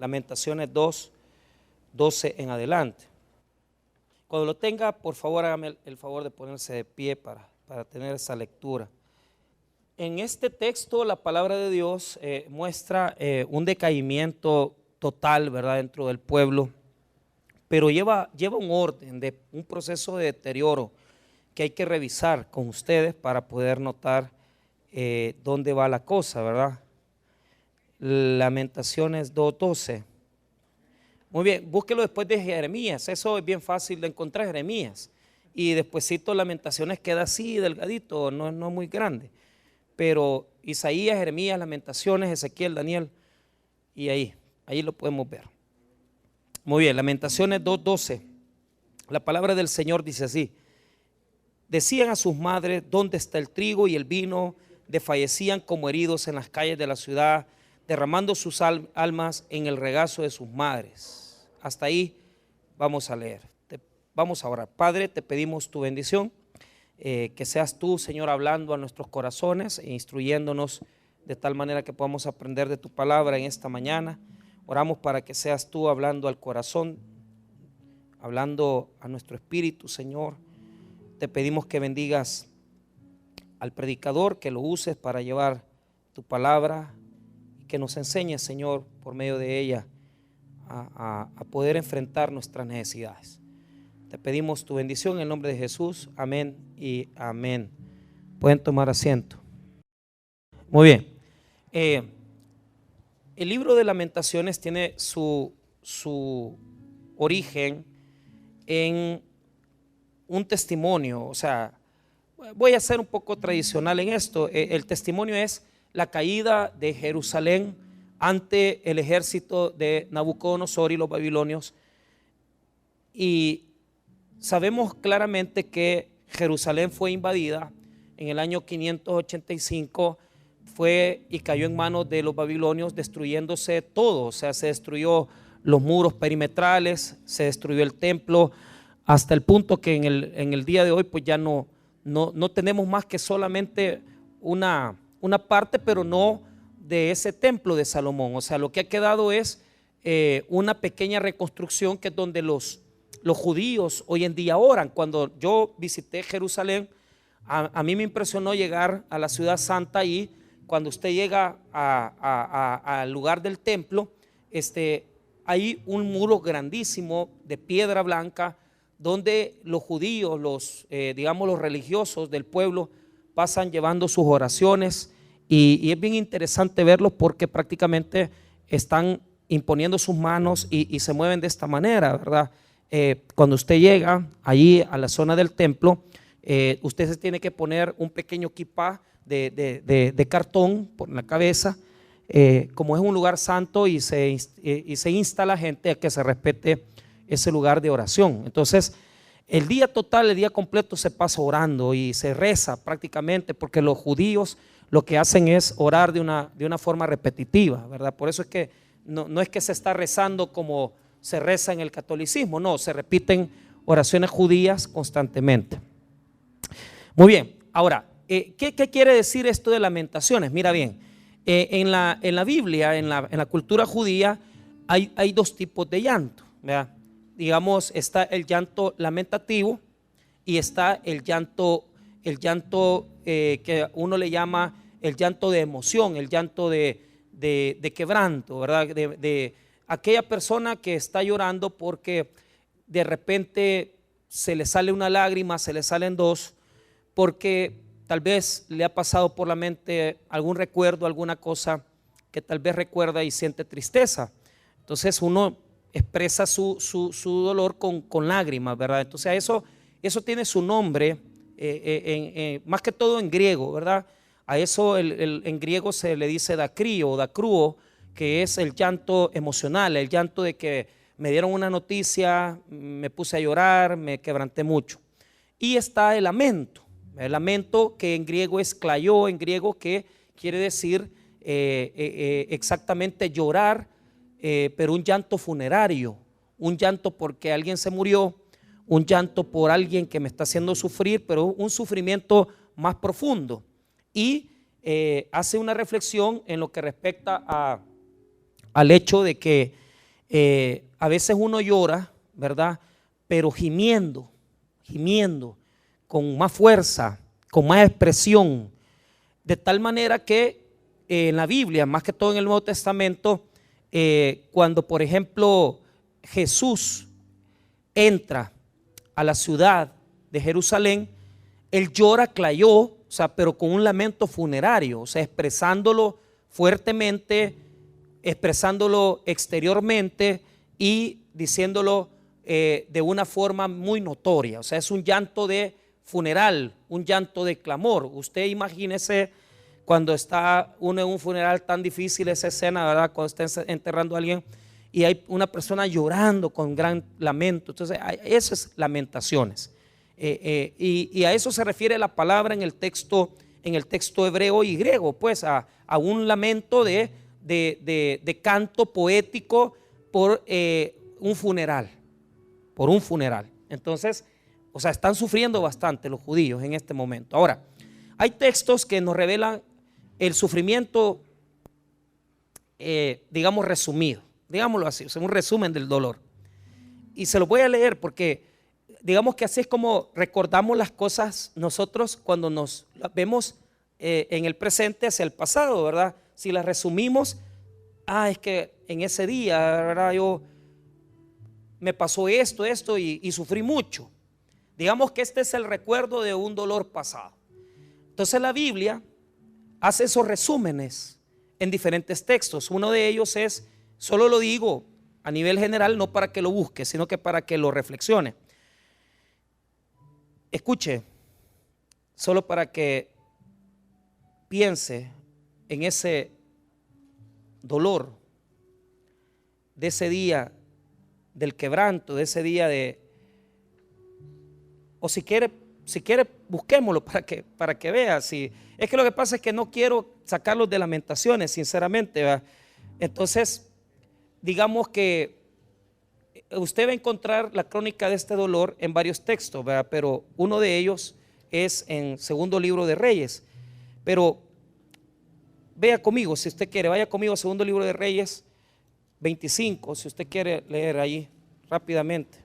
Lamentaciones 2, 12 en adelante. Cuando lo tenga, por favor, hágame el favor de ponerse de pie para tener esa lectura. En este texto, la palabra de Dios muestra un decaimiento total, ¿verdad?, dentro del pueblo, pero lleva un orden, un proceso de deterioro que hay que revisar con ustedes para poder notar dónde va la cosa, ¿verdad? Lamentaciones 2:12. Muy bien, búsquelo después de Jeremías, eso es bien fácil de encontrar, Jeremías. Y despuesito Lamentaciones queda así, delgadito, no es muy grande. Pero Isaías, Jeremías, Lamentaciones, Ezequiel, Daniel, y ahí lo podemos ver. Muy bien, Lamentaciones 2:12. La palabra del Señor dice así: decían a sus madres, ¿dónde está el trigo y el vino? Desfallecían como heridos en las calles de la ciudad, derramando sus almas en el regazo de sus madres. Hasta ahí vamos a leer. Vamos a orar. Padre, te pedimos tu bendición, que seas tú, Señor, hablando a nuestros corazones e instruyéndonos de tal manera que podamos aprender de tu palabra en esta mañana. Oramos para que seas tú hablando al corazón, hablando a nuestro espíritu, Señor. Te pedimos que bendigas al predicador, que lo uses para llevar tu palabra y que nos enseñes, Señor, por medio de ella a poder enfrentar nuestras necesidades. Te pedimos tu bendición en el nombre de Jesús. Amén y amén. Pueden tomar asiento. Muy bien. El libro de Lamentaciones tiene su origen en un testimonio. O sea, voy a ser un poco tradicional en esto. El testimonio es la caída de Jerusalén ante el ejército de Nabucodonosor y los babilonios. Y sabemos claramente que Jerusalén fue invadida en el año 585, fue y cayó en manos de los babilonios, destruyéndose todo. O sea, se destruyó los muros perimetrales, se destruyó el templo, hasta el punto que en el día de hoy pues ya no tenemos más que solamente una parte, pero no de ese templo de Salomón. O sea, lo que ha quedado es una pequeña reconstrucción, que es donde los judíos hoy en día oran. Cuando yo visité Jerusalén, a mí me impresionó llegar a la ciudad santa, y cuando usted llega al lugar del templo, hay un muro grandísimo de piedra blanca, donde los judíos, digamos los religiosos del pueblo, pasan llevando sus oraciones, y es bien interesante verlos porque prácticamente están imponiendo sus manos y se mueven de esta manera, ¿verdad? Cuando usted llega allí a la zona del templo, usted se tiene que poner un pequeño kipá de cartón por la cabeza, como es un lugar santo, y se insta a la gente a que se respete ese lugar de oración. Entonces el día total, el día completo se pasa orando y se reza prácticamente, porque los judíos lo que hacen es orar de una forma repetitiva, ¿verdad? Por eso es que no es que se está rezando como se reza en el catolicismo, no, se repiten oraciones judías constantemente. Muy bien, ahora, ¿qué quiere decir esto de Lamentaciones? Mira bien, en la Biblia, en la cultura judía, hay dos tipos de llanto, ¿verdad? Digamos, está el llanto lamentativo y está el llanto que uno le llama el llanto de emoción, el llanto de quebranto, ¿verdad? De aquella persona que está llorando porque de repente se le sale una lágrima, se le salen dos, porque tal vez le ha pasado por la mente algún recuerdo, alguna cosa que tal vez recuerda y siente tristeza. Entonces uno expresa su dolor con lágrimas, ¿verdad? Entonces eso tiene su nombre, más que todo en griego, ¿verdad? A eso en griego se le dice dacrío o dacruo, que es el llanto emocional, el llanto de que me dieron una noticia, me puse a llorar, me quebranté mucho. Y está el lamento que en griego es klaio, en griego, que quiere decir exactamente llorar, pero un llanto funerario, un llanto porque alguien se murió, un llanto por alguien que me está haciendo sufrir, pero un sufrimiento más profundo. Y hace una reflexión en lo que respecta al hecho de que A veces uno llora, ¿verdad? Pero gimiendo, con más fuerza, con más expresión, de tal manera que en la Biblia, más que todo en el Nuevo Testamento, cuando por ejemplo Jesús entra a la ciudad de Jerusalén, él llora, clayó, o sea, pero con un lamento funerario, o sea, expresándolo fuertemente, expresándolo exteriormente y diciéndolo de una forma muy notoria. O sea, es un llanto de funeral, un llanto de clamor. Usted imagínese cuando está uno en un funeral tan difícil, esa escena, ¿verdad? Cuando está enterrando a alguien y hay una persona llorando con gran lamento. Entonces, eso es lamentaciones. Y a eso se refiere la palabra en el texto hebreo y griego, pues a un lamento de canto poético por un funeral. Entonces, o sea, están sufriendo bastante los judíos en este momento. Ahora, hay textos que nos revelan el sufrimiento, digamos resumido, digámoslo así, es un resumen del dolor. Y se lo voy a leer porque digamos que así es como recordamos las cosas nosotros cuando nos vemos en el presente hacia el pasado, ¿verdad? Si las resumimos, es que en ese día, ¿verdad? Me pasó esto y sufrí mucho. Digamos que este es el recuerdo de un dolor pasado. Entonces la Biblia hace esos resúmenes en diferentes textos. Uno de ellos es, solo lo digo a nivel general, no para que lo busque, sino que para que lo reflexione. Escuche, solo para que piense en ese dolor de ese día del quebranto, de ese día o si quiere busquémoslo para que vea. Si, es que lo que pasa es que no quiero sacarlos de Lamentaciones, sinceramente, ¿verdad? Entonces, digamos que usted va a encontrar la crónica de este dolor en varios textos, ¿verdad? Pero uno de ellos es en segundo libro de Reyes. Pero vea conmigo, si usted quiere, vaya conmigo a segundo libro de Reyes 25, si usted quiere leer ahí rápidamente.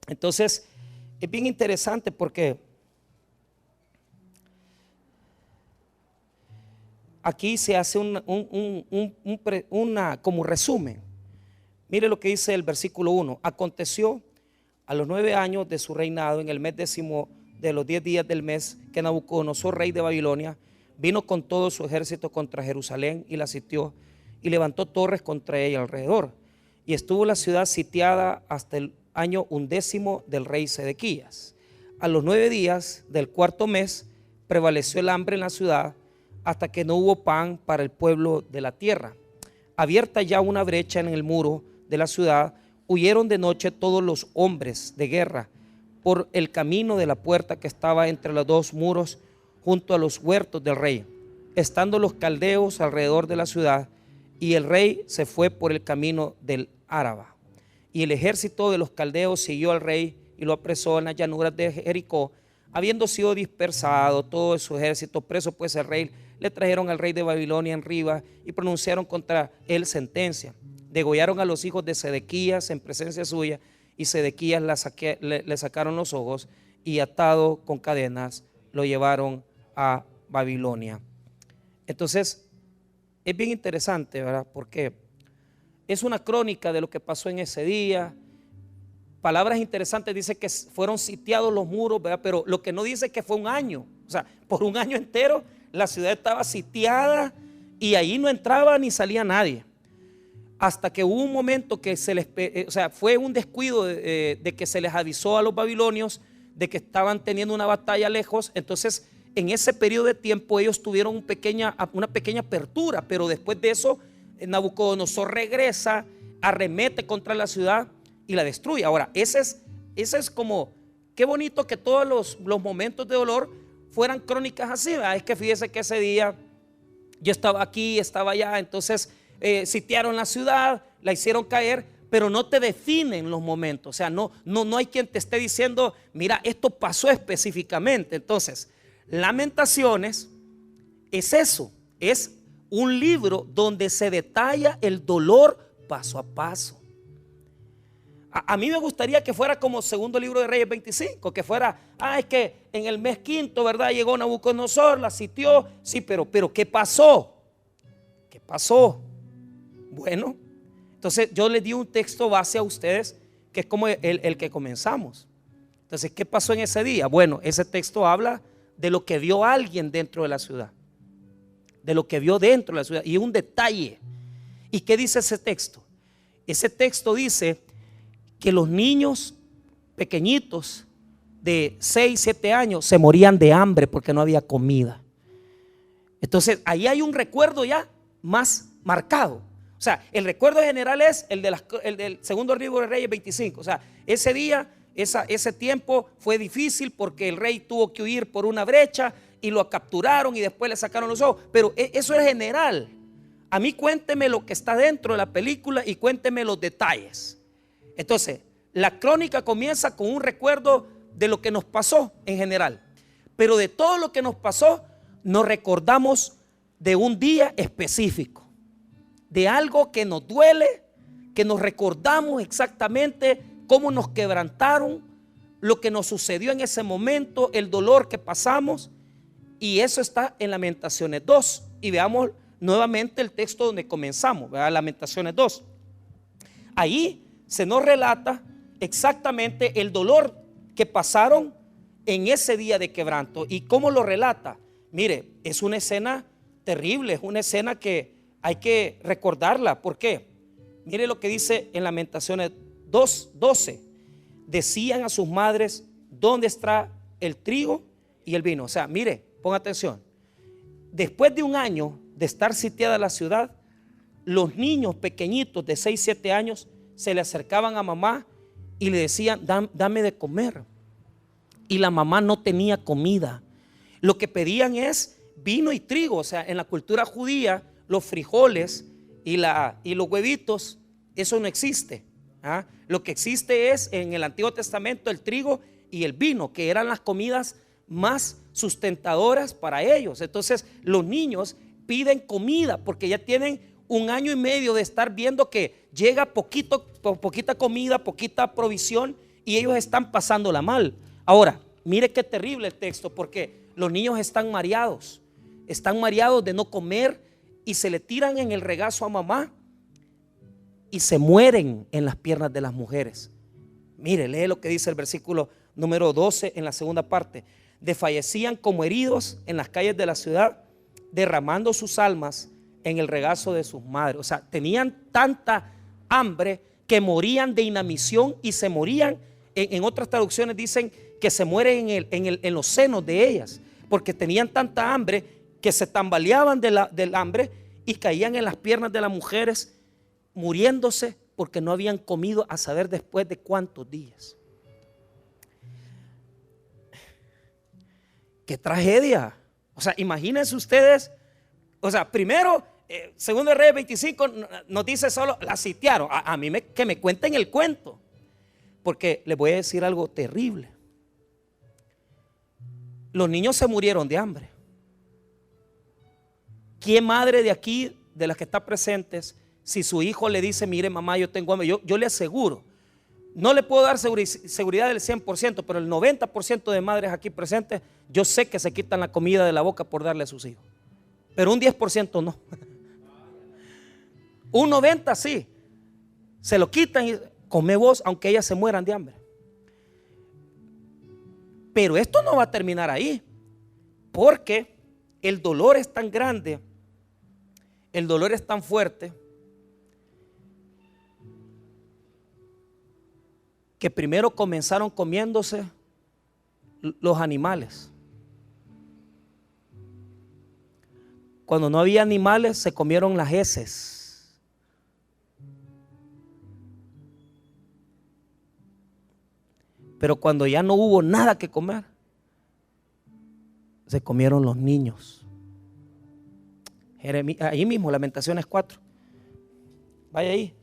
Entonces, es bien interesante porque aquí se hace como resumen. Mire lo que dice el versículo 1. Aconteció a los 9 años de su reinado, en el mes 10º de los 10 días del mes, que Nabucodonosor, rey de Babilonia, vino con todo su ejército contra Jerusalén y la sitió y levantó torres contra ella alrededor. Y estuvo la ciudad sitiada hasta el año 11 del rey Sedequías. A los 9 días del cuarto mes prevaleció el hambre en la ciudad hasta que no hubo pan para el pueblo de la tierra. Abierta ya una brecha en el muro de la ciudad, huyeron de noche todos los hombres de guerra por el camino de la puerta que estaba entre los dos muros junto a los huertos del rey, estando los caldeos alrededor de la ciudad, y el rey se fue por el camino del Áraba. Y el ejército de los caldeos siguió al rey y lo apresó en las llanuras de Jericó, habiendo sido dispersado todo su ejército. Preso pues el rey, le trajeron al rey de Babilonia en Riba y pronunciaron contra él sentencia. Degollaron a los hijos de Sedequías en presencia suya, y Sedequías le sacaron los ojos, y atado con cadenas lo llevaron a Babilonia. Entonces es bien interesante, ¿verdad? Porque es una crónica de lo que pasó en ese día. Palabras interesantes, dice que fueron sitiados los muros, ¿verdad? Pero lo que no dice es que fue un año. O sea, por un año entero la ciudad estaba sitiada y ahí no entraba ni salía nadie. Hasta que hubo un momento que fue un descuido de que se les avisó a los babilonios de que estaban teniendo una batalla lejos. Entonces, en ese periodo de tiempo ellos tuvieron una pequeña apertura, pero después de eso Nabucodonosor regresa, arremete contra la ciudad y la destruye. Ahora, ese es como, qué bonito que todos los momentos de dolor fueran crónicas así, ¿verdad? Es que fíjese que ese día yo estaba aquí, estaba allá, entonces sitiaron la ciudad, la hicieron caer, pero no te definen los momentos. O sea, no hay quien te esté diciendo, mira, esto pasó específicamente. Entonces, Lamentaciones es eso, es un libro donde se detalla el dolor paso a paso. A mí me gustaría que fuera como segundo libro de Reyes 25, que fuera, es que en el mes quinto, ¿verdad? Llegó Nabucodonosor, la sitió, sí, pero ¿qué pasó? ¿Qué pasó? Bueno, entonces yo les di un texto base a ustedes, que es como el que comenzamos. Entonces, ¿qué pasó en ese día? Bueno, ese texto habla de lo que vio alguien dentro de la ciudad, de lo que vio dentro de la ciudad, y un detalle. ¿Y qué dice ese texto? Ese texto dice que los niños pequeñitos de 6, 7 años se morían de hambre porque no había comida. Entonces ahí hay un recuerdo ya más marcado. O sea, el recuerdo general es el del segundo libro de Reyes 25. O sea, ese día, ese tiempo fue difícil porque el rey tuvo que huir por una brecha y lo capturaron y después le sacaron los ojos. Pero eso es general. A mí cuénteme lo que está dentro de la película y cuénteme los detalles. Entonces, la crónica comienza con un recuerdo de lo que nos pasó en general. Pero de todo lo que nos pasó, nos recordamos de un día específico, de algo que nos duele, que nos recordamos exactamente cómo nos quebrantaron, lo que nos sucedió en ese momento, el dolor que pasamos. Y eso está en Lamentaciones 2. Y veamos nuevamente el texto donde comenzamos, ¿verdad? Lamentaciones 2. Ahí se nos relata exactamente el dolor que pasaron en ese día de quebranto. ¿Y cómo lo relata? Mire, es una escena terrible, es una escena que hay que recordarla. ¿Por qué? Mire lo que dice en Lamentaciones 2:12. Decían a sus madres, ¿dónde está el trigo y el vino? O sea, mire, ponga atención. Después de un año de estar sitiada la ciudad, los niños pequeñitos de 6, 7 años se le acercaban a mamá y le decían, dame de comer. Y la mamá no tenía comida. Lo que pedían es vino y trigo. O sea, en la cultura judía, los frijoles y los huevitos, eso no existe. Lo que existe es en el Antiguo Testamento el trigo y el vino, que eran las comidas más sustentadoras para ellos. Entonces los niños piden comida porque ya tienen 1 año y medio de estar viendo que llega poquita comida, poquita provisión, y ellos están pasándola mal. Ahora, mire qué terrible el texto, porque los niños están mareados de no comer y se le tiran en el regazo a mamá y se mueren en las piernas de las mujeres. Mire, lee lo que dice el versículo número 12 en la segunda parte. Desfallecían como heridos en las calles de la ciudad, derramando sus almas en el regazo de sus madres. O sea, tenían tanta hambre que morían de inanición y se morían. En otras traducciones dicen que se mueren en los senos de ellas, porque tenían tanta hambre que se tambaleaban del hambre y caían en las piernas de las mujeres, muriéndose porque no habían comido a saber después de cuántos días. ¡Qué tragedia! O sea, imagínense ustedes. O sea, primero, segundo de Reyes 25 nos dice solo, la sitiaron. A mí que me cuenten el cuento, porque les voy a decir algo terrible. Los niños se murieron de hambre. ¿Qué madre de aquí, de las que está presentes, si su hijo le dice, mire mamá, yo tengo hambre, yo le aseguro, no le puedo dar seguridad del 100%, pero el 90% de madres aquí presentes, yo sé que se quitan la comida de la boca por darle a sus hijos, pero un 10% no. Un 90% sí, se lo quitan y come vos, aunque ellas se mueran de hambre. Pero esto no va a terminar ahí, porque el dolor es tan grande, el dolor es tan fuerte, que primero comenzaron comiéndose los animales. Cuando no había animales, se comieron las heces. Pero cuando ya no hubo nada que comer, se comieron los niños. Ahí mismo, Lamentaciones 4. Vaya ahí.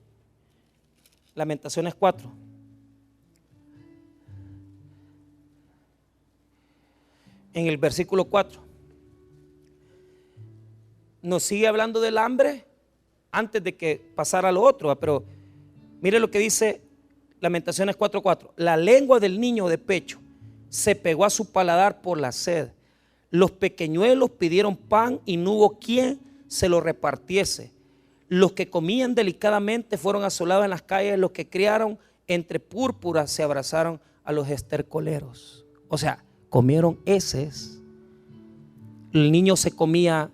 Lamentaciones 4. En el versículo 4. Nos sigue hablando del hambre antes de que pasara a lo otro, pero mire lo que dice Lamentaciones 4:4. La lengua del niño de pecho se pegó a su paladar por la sed. Los pequeñuelos pidieron pan y no hubo quien se lo repartiese. Los que comían delicadamente fueron asolados en las calles. Los que criaron entre púrpuras se abrazaron a los estercoleros. O sea, comieron heces. El niño se comía,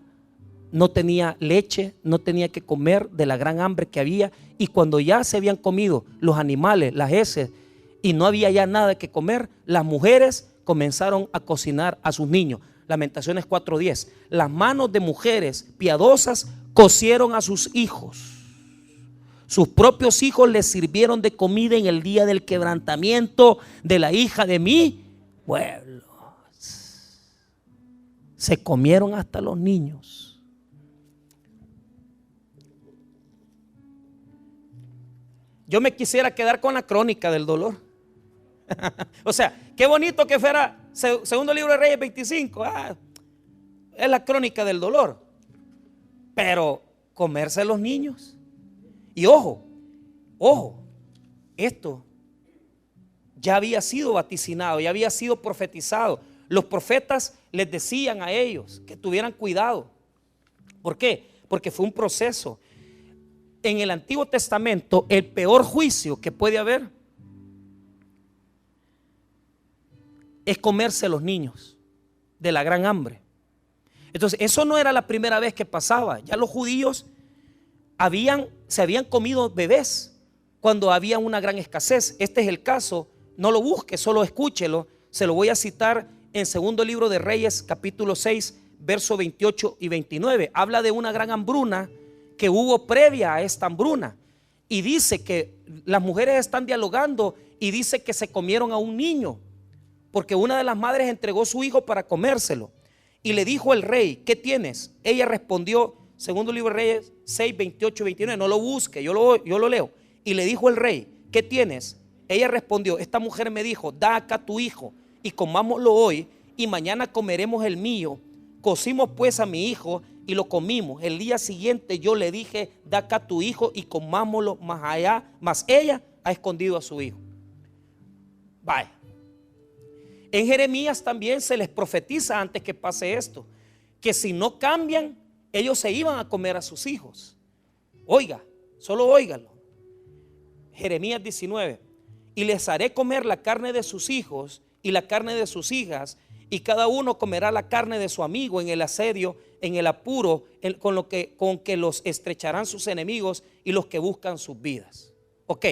no tenía leche, no tenía que comer de la gran hambre que había. Y cuando ya se habían comido los animales, las heces, y no había ya nada que comer, las mujeres comenzaron a cocinar a sus niños. Lamentaciones 4:10. Las manos de mujeres piadosas cocieron a sus hijos. Sus propios hijos les sirvieron de comida en el día del quebrantamiento de la hija de mi pueblo. Se comieron hasta los niños. Yo me quisiera quedar con la crónica del dolor. O sea, qué bonito que fuera segundo libro de Reyes 25. Es la crónica del dolor. Pero comerse los niños. Y ojo, esto ya había sido vaticinado, ya había sido profetizado. Los profetas les decían a ellos que tuvieran cuidado. ¿Por qué? Porque fue un proceso. En el Antiguo Testamento, el peor juicio que puede haber es comerse los niños de la gran hambre. Entonces, eso no era la primera vez que pasaba. Ya los judíos se habían comido bebés cuando había una gran escasez. Este es el caso. No lo busque, solo escúchelo. Se lo voy a citar en segundo libro de Reyes, capítulo 6, versos 28 y 29. Habla de una gran hambruna que hubo previa a esta hambruna. Y dice que las mujeres están dialogando y dice que se comieron a un niño, porque una de las madres entregó su hijo para comérselo. Y le dijo el rey: ¿qué tienes? Ella respondió, segundo libro de Reyes 6, 28 y 29. No lo busque, yo lo leo. Y le dijo el rey: ¿qué tienes? Ella respondió: esta mujer me dijo, da acá tu hijo y comámoslo hoy, y mañana comeremos el mío. Cocimos pues a mi hijo y lo comimos. El día siguiente yo le dije, da acá tu hijo y comámoslo más allá. Mas ella ha escondido a su hijo. Vaya. En Jeremías también se les profetiza antes que pase esto, que si no cambian, ellos se iban a comer a sus hijos. Oiga, solo óigalo. Jeremías 19. Y les haré comer la carne de sus hijos y la carne de sus hijas, y cada uno comerá la carne de su amigo en el asedio, en el apuro, con que los estrecharán sus enemigos y los que buscan sus vidas. Ok,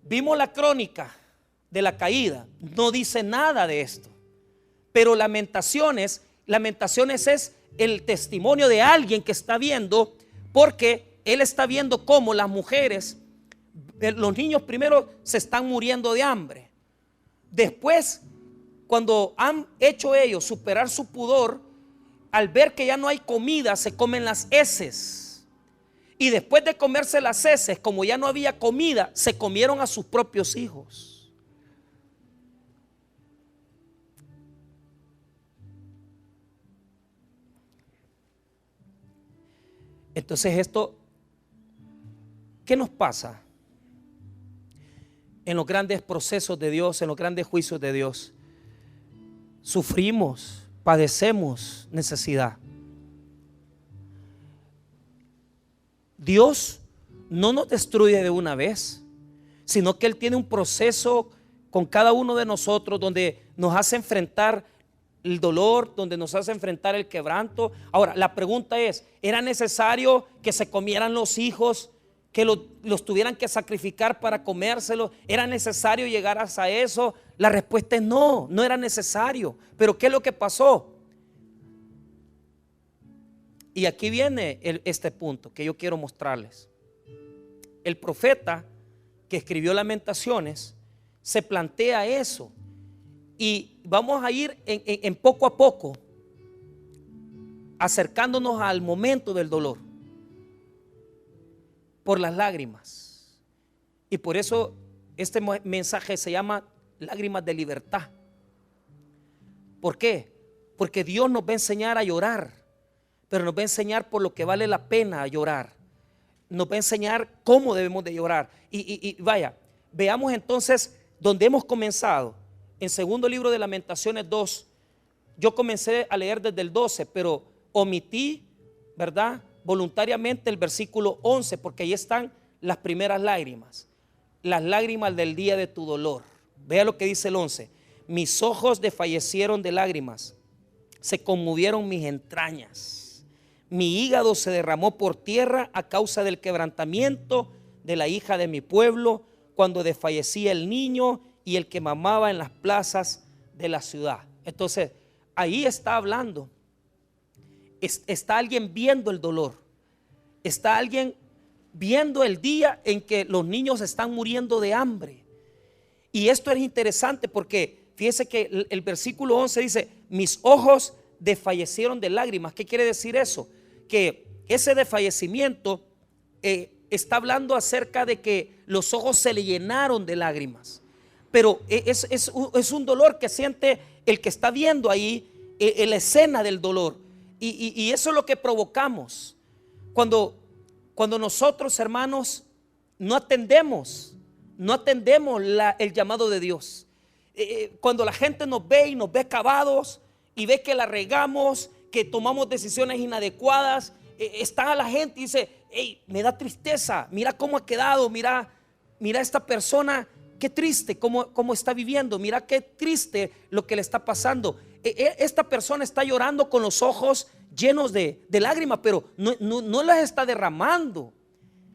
vimos la crónica de la caída, no dice nada de esto, pero Lamentaciones es el testimonio de alguien que está viendo, porque él está viendo cómo las mujeres, los niños primero se están muriendo de hambre. Después, cuando han hecho ellos superar su pudor, al ver que ya no hay comida, se comen las heces. Y después de comerse las heces, como ya no había comida, se comieron a sus propios hijos. Entonces esto, ¿qué nos pasa en los grandes procesos de Dios, en los grandes juicios de Dios? Sufrimos, padecemos necesidad. Dios no nos destruye de una vez, sino que Él tiene un proceso con cada uno de nosotros donde nos hace enfrentar el dolor, donde nos hace enfrentar el quebranto. Ahora, la pregunta es, ¿era necesario que se comieran los hijos, que los tuvieran que sacrificar para comérselos? ¿Era necesario llegar hasta eso? La respuesta es no, no era necesario. Pero ¿qué es lo que pasó? Y aquí viene este punto que yo quiero mostrarles. El profeta que escribió Lamentaciones se plantea eso. Y vamos a ir en poco a poco acercándonos al momento del dolor por las lágrimas. Y por eso este mensaje se llama lágrimas de libertad. ¿Por qué? Porque Dios nos va a enseñar a llorar, pero nos va a enseñar por lo que vale la pena llorar. Nos va a enseñar cómo debemos de llorar. Y vaya, veamos entonces donde hemos comenzado. En segundo libro de Lamentaciones 2, yo comencé a leer desde el 12, pero omití, ¿verdad?, voluntariamente el versículo 11, porque ahí están las primeras lágrimas, las lágrimas del día de tu dolor. Vea lo que dice el 11: mis ojos desfallecieron de lágrimas, se conmovieron mis entrañas, mi hígado se derramó por tierra a causa del quebrantamiento de la hija de mi pueblo, cuando desfallecía el niño y el que mamaba en las plazas de la ciudad. Entonces ahí está hablando, está alguien viendo el dolor, está alguien viendo el día en que los niños están muriendo de hambre. Y esto es interesante porque fíjese que el versículo 11 dice: mis ojos desfallecieron de lágrimas. ¿Qué quiere decir eso? Que ese desfallecimiento está hablando acerca de que los ojos se le llenaron de lágrimas. Pero es un dolor que siente el que está viendo ahí la escena del dolor. Y eso es lo que provocamos cuando nosotros, hermanos, no atendemos el llamado de Dios. Cuando la gente nos ve y nos ve acabados y ve que la regamos, que tomamos decisiones inadecuadas, está la gente y dice: hey, me da tristeza, mira cómo ha quedado, mira esta persona, qué triste cómo está viviendo, mira qué triste lo que le está pasando. Esta persona está llorando con los ojos llenos de lágrimas, pero no las está derramando,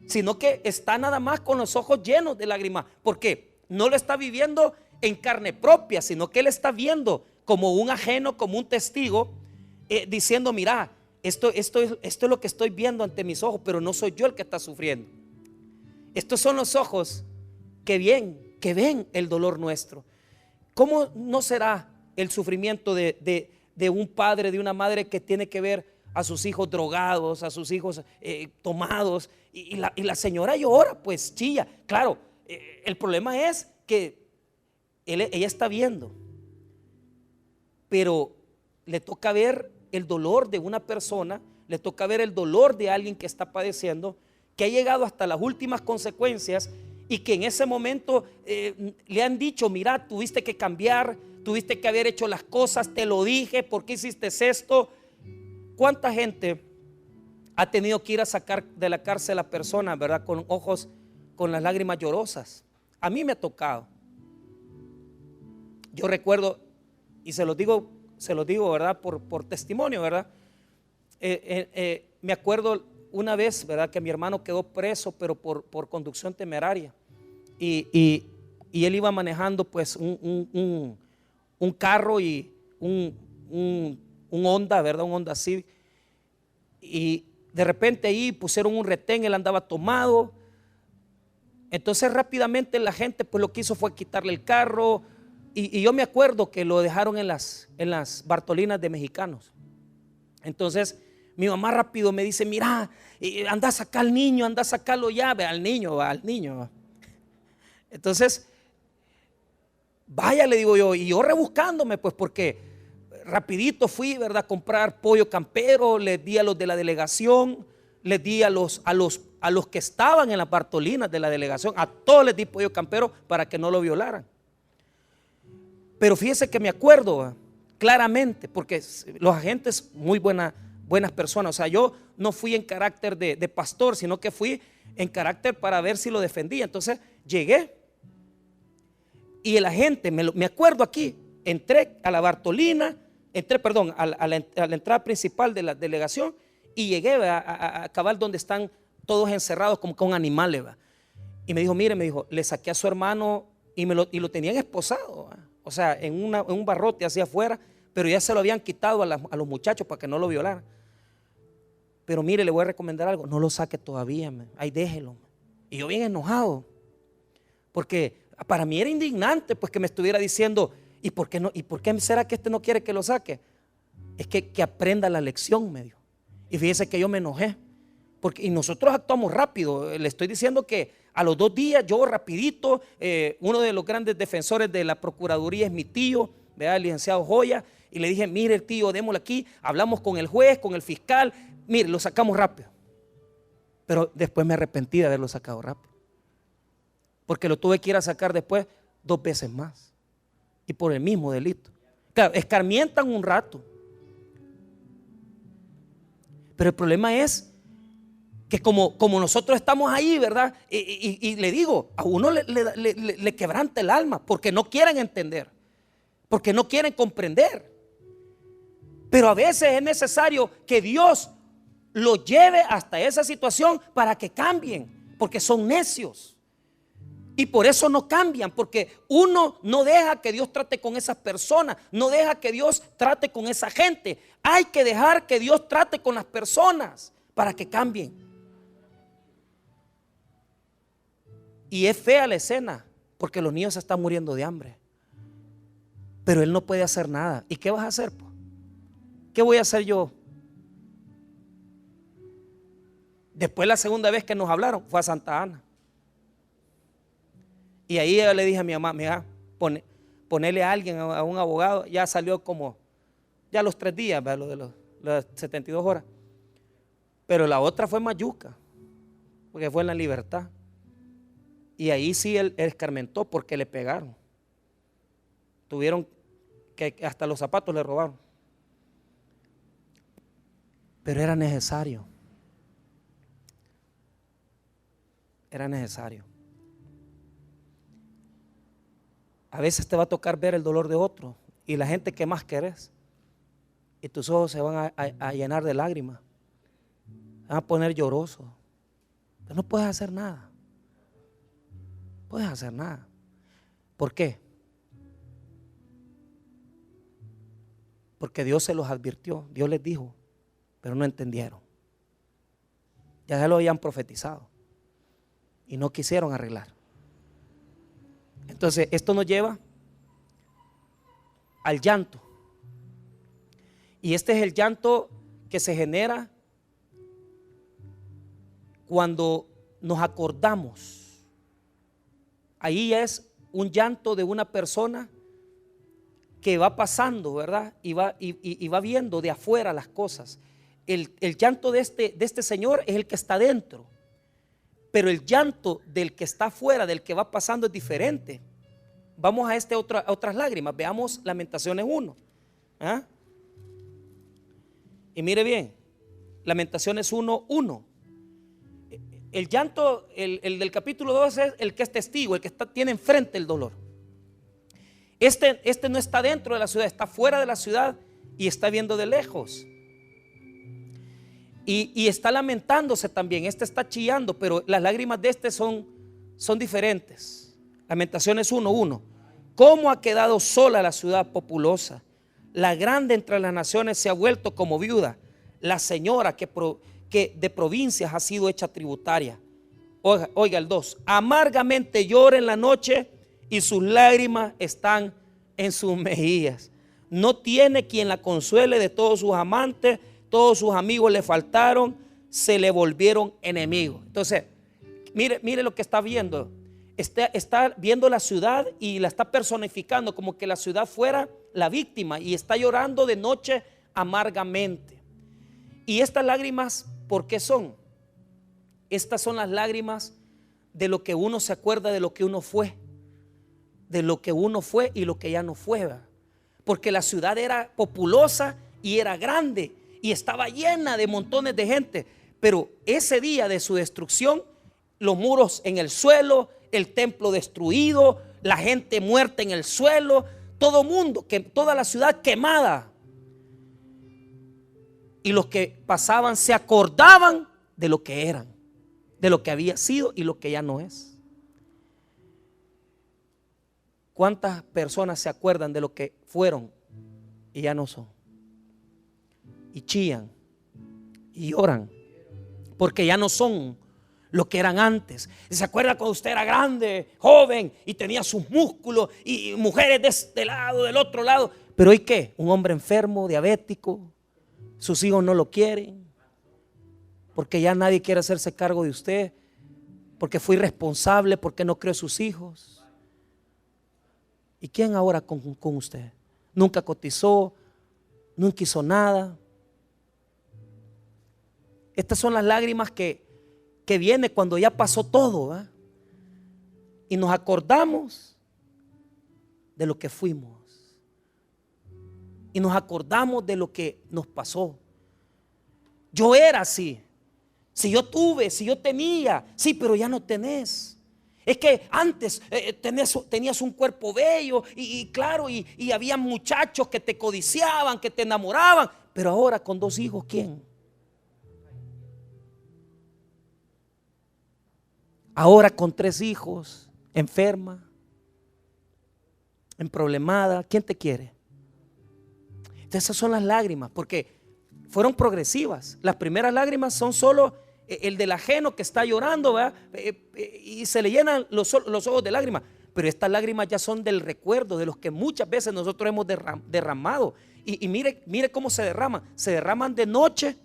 sino que está nada más con los ojos llenos de lágrimas, porque no lo está viviendo en carne propia, sino que él está viendo como un ajeno, como un testigo, diciendo: mira, esto es lo que estoy viendo ante mis ojos, pero no soy yo el que está sufriendo. Estos son los ojos que ven el dolor nuestro. ¿Cómo no será el sufrimiento de un padre, de una madre que tiene que ver a sus hijos drogados, a sus hijos tomados, y la señora llora, pues chilla? Claro, el problema es que ella está viendo, pero le toca ver el dolor de una persona, le toca ver el dolor de alguien que está padeciendo, que ha llegado hasta las últimas consecuencias, y que en ese momento le han dicho: mira, tuviste que cambiar, tuviste que haber hecho las cosas, te lo dije, ¿por qué hiciste esto? ¿Cuánta gente ha tenido que ir a sacar de la cárcel a personas, verdad, con ojos, con las lágrimas llorosas? A mí me ha tocado. Yo recuerdo, y se los digo, verdad, por testimonio, verdad. Me acuerdo una vez, verdad, que mi hermano quedó preso, pero por conducción temeraria, y él iba manejando pues un carro y un Honda, ¿verdad? Un Honda Civic. Y de repente ahí pusieron un retén, él andaba tomado. Entonces rápidamente la gente pues lo que hizo fue quitarle el carro. Y yo me acuerdo que lo dejaron en las Bartolinas de Mexicanos. Entonces mi mamá rápido me dice: mira, anda a sacar al niño, anda a sacarlo ya, ve al niño. Entonces, vaya, le digo yo, y yo rebuscándome, pues porque rapidito fui, ¿verdad?, a comprar pollo campero, les di a los de la delegación, les di a los que estaban en las Bartolinas de la delegación, a todos les di pollo campero para que no lo violaran. Pero fíjese que me acuerdo claramente, porque los agentes muy buenas personas. O sea, yo no fui en carácter de pastor, sino que fui en carácter para ver si lo defendía. Entonces llegué y el agente, me acuerdo aquí, entré a la Bartolina, a la entrada principal de la delegación, y llegué a cabal donde están todos encerrados como con animales, ¿va? Y me dijo: mire, le saqué a su hermano y lo tenían esposado, ¿va? O sea, en un barrote hacia afuera, pero ya se lo habían quitado a los muchachos para que no lo violaran. Pero mire, le voy a recomendar algo: no lo saque todavía, ahí déjelo. Y yo bien enojado, porque para mí era indignante pues que me estuviera diciendo: ¿y por qué será que este no quiere que lo saque? Es que aprenda la lección, me dijo. Y fíjese que yo me enojé, y nosotros actuamos rápido. Le estoy diciendo que a los 2 días yo rapidito, uno de los grandes defensores de la Procuraduría es mi tío, ¿verdad? El licenciado Joya, y le dije, mire tío, démosle aquí, hablamos con el juez, con el fiscal, mire, lo sacamos rápido. Pero después me arrepentí de haberlo sacado rápido, porque lo tuve que ir a sacar después 2 veces más, y por el mismo delito. Claro, escarmientan un rato, pero el problema es que como nosotros estamos ahí, ¿verdad? Y le digo, a uno le quebranta el alma porque no quieren entender, porque no quieren comprender. Pero a veces es necesario que Dios lo lleve hasta esa situación para que cambien, porque son necios. Y por eso no cambian, porque uno no deja que Dios trate con esas personas, no deja que Dios trate con esa gente. Hay que dejar que Dios trate con las personas para que cambien. Y es fea la escena, porque los niños se están muriendo de hambre, pero él no puede hacer nada. ¿Y qué vas a hacer, po? ¿Qué voy a hacer yo? Después, la segunda vez que nos hablaron fue a Santa Ana, y ahí yo le dije a mi mamá, mira, ponele a alguien, a un abogado. Ya salió como, ya los 3 días, ¿verdad? Lo de las 72 horas. Pero la otra fue mayuca, porque fue en La Libertad. Y ahí sí él escarmentó porque le pegaron. Tuvieron que hasta los zapatos le robaron. Pero era necesario. Era necesario. A veces te va a tocar ver el dolor de otro y la gente que más querés, y tus ojos se van a llenar de lágrimas, van a poner llorosos. Pero no puedes hacer nada. Puedes hacer nada. ¿Por qué? Porque Dios se los advirtió, Dios les dijo, pero no entendieron. Ya se lo habían profetizado y no quisieron arreglar. Entonces esto nos lleva al llanto, y este es el llanto que se genera cuando nos acordamos. Ahí es un llanto de una persona que va pasando, ¿verdad? Y va viendo de afuera las cosas. El llanto de este señor es el que está dentro, pero el llanto del que está afuera, del que va pasando, es diferente. Vamos a otras lágrimas. Veamos Lamentaciones 1. ¿Ah? Y mire bien, Lamentaciones 1:1. El llanto, el del capítulo 2 es el que es testigo, el que tiene enfrente el dolor. Este no está dentro de la ciudad, está fuera de la ciudad y está viendo de lejos. Y está lamentándose también. Este está chillando, pero las lágrimas de este son diferentes. Lamentaciones 1:1. ¿Cómo ha quedado sola la ciudad populosa? La grande entre las naciones se ha vuelto como viuda. La señora que de provincias ha sido hecha tributaria. Oiga el 2. Amargamente llora en la noche y sus lágrimas están en sus mejillas. No tiene quien la consuele de todos sus amantes. Todos sus amigos le faltaron, se le volvieron enemigos. Entonces, mire lo que está viendo. Está viendo la ciudad y la está personificando como que la ciudad fuera la víctima, y está llorando de noche amargamente. Y estas lágrimas, ¿por qué son? Estas son las lágrimas de lo que uno se acuerda de lo que uno fue, de lo que uno fue y lo que ya no fue, ¿verdad? Porque la ciudad era populosa y era grande y estaba llena de montones de gente, pero ese día de su destrucción, los muros en el suelo, el templo destruido, la gente muerta en el suelo, todo mundo, toda la ciudad quemada. Y los que pasaban se acordaban de lo que eran, de lo que había sido y lo que ya no es. ¿Cuántas personas se acuerdan de lo que fueron y ya no son? Y chillan y lloran porque ya no son lo que eran antes. ¿Se acuerda cuando usted era grande, joven y tenía sus músculos y mujeres de este lado, del otro lado? Pero ¿y qué? Un hombre enfermo, diabético, sus hijos no lo quieren. porque ya nadie quiere hacerse cargo de usted, porque fue irresponsable, porque no crió a sus hijos. ¿Y quién ahora con usted? Nunca cotizó, nunca hizo nada. Estas son las lágrimas que vienen cuando ya pasó todo, ¿verdad? Y nos acordamos de lo que fuimos. Y nos acordamos de lo que nos pasó. Yo era así. Si yo tuve, si yo tenía, sí, pero ya no tenés. Es que antes tenías un cuerpo bello y claro, y había muchachos que te codiciaban, que te enamoraban. Pero ahora con 2 hijos, ¿quién? Ahora con 3 hijos, enferma, emproblemada, ¿quién te quiere? Entonces esas son las lágrimas, porque fueron progresivas. Las primeras lágrimas son solo el del ajeno que está llorando, ¿verdad? Y se le llenan los ojos de lágrimas. Pero estas lágrimas ya son del recuerdo, de los que muchas veces nosotros hemos derramado. Y mire cómo se derraman. Se derraman de noche,